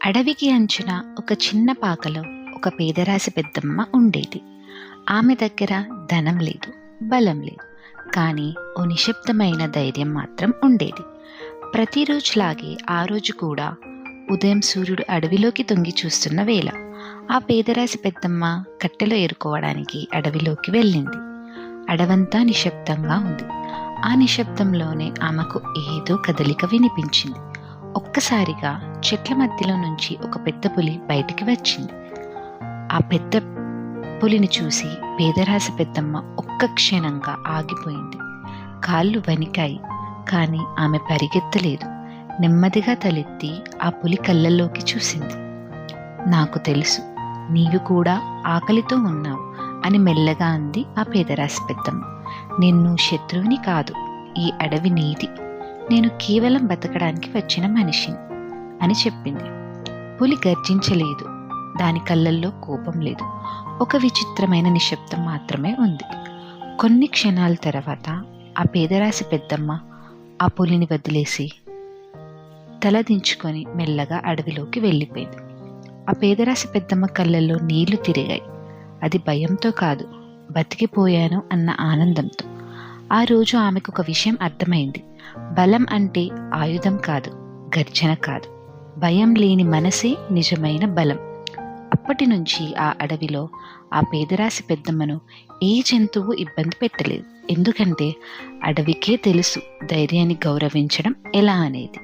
అడవికి అంచున ఒక చిన్న పాకలో ఒక పేదరాశి పెద్దమ్మ ఉండేది. ఆమె దగ్గర ధనం లేదు, బలం లేదు, కానీ ఓ నిశ్శబ్దమైన ధైర్యం మాత్రం ఉండేది. ప్రతిరోజులాగే ఆ రోజు కూడా ఉదయం సూర్యుడు అడవిలోకి తొంగి చూస్తున్న వేళ ఆ పేదరాశి పెద్దమ్మ కట్టెలు ఏరుకోవడానికి అడవిలోకి వెళ్ళింది. అడవంతా నిశ్శబ్దంగా ఉంది. ఆ నిశ్శబ్దంలోనే ఆమెకు ఏదో కదలిక వినిపించింది. ఒక్కసారిగా చెట్ల మధ్యలో నుంచి ఒక పెద్ద పులి బయటికి వచ్చింది. ఆ పెద్ద పులిని చూసి పేదరాశి పెద్దమ్మ ఒక్క క్షణంగా ఆగిపోయింది. కాళ్ళు వణికాయి, కానీ ఆమె పరిగెత్తలేదు. నెమ్మదిగా తలెత్తి ఆ పులి కళ్ళల్లోకి చూసింది. నాకు తెలుసు, నీవు కూడా ఆకలితో ఉన్నావు అని మెల్లగా అంది ఆ పేదరాశి పెద్దమ్మ. నిన్ను శత్రువుని కాదు, ఈ అడవి నీది, నేను కేవలం బతకడానికి వచ్చిన మనిషిని అని చెప్పింది. పులి గర్జించలేదు, దాని కళ్ళల్లో కోపం లేదు, ఒక విచిత్రమైన నిశ్శబ్దం మాత్రమే ఉంది. కొన్ని క్షణాల తర్వాత ఆ పేదరాశి పెద్దమ్మ ఆ పులిని వదిలేసి తలదించుకొని మెల్లగా అడవిలోకి వెళ్ళిపోయింది. ఆ పేదరాశి పెద్దమ్మ కళ్ళల్లో నీళ్లు తిరిగాయి. అది భయంతో కాదు, బతికిపోయాను అన్న ఆనందంతో. ఆ రోజు ఆమెకు ఒక విషయం అర్థమైంది. బలం అంటే ఆయుధం కాదు, గర్జన కాదు, భయం లేని మనసే నిజమైన బలం. అప్పటి నుంచి ఆ అడవిలో ఆ పేదరాశి పెద్దమ్మను ఏ జంతువు ఇబ్బంది పెట్టలేదు. ఎందుకంటే అడవికే తెలుసు ధైర్యాన్ని గౌరవించడం ఎలా అనేది.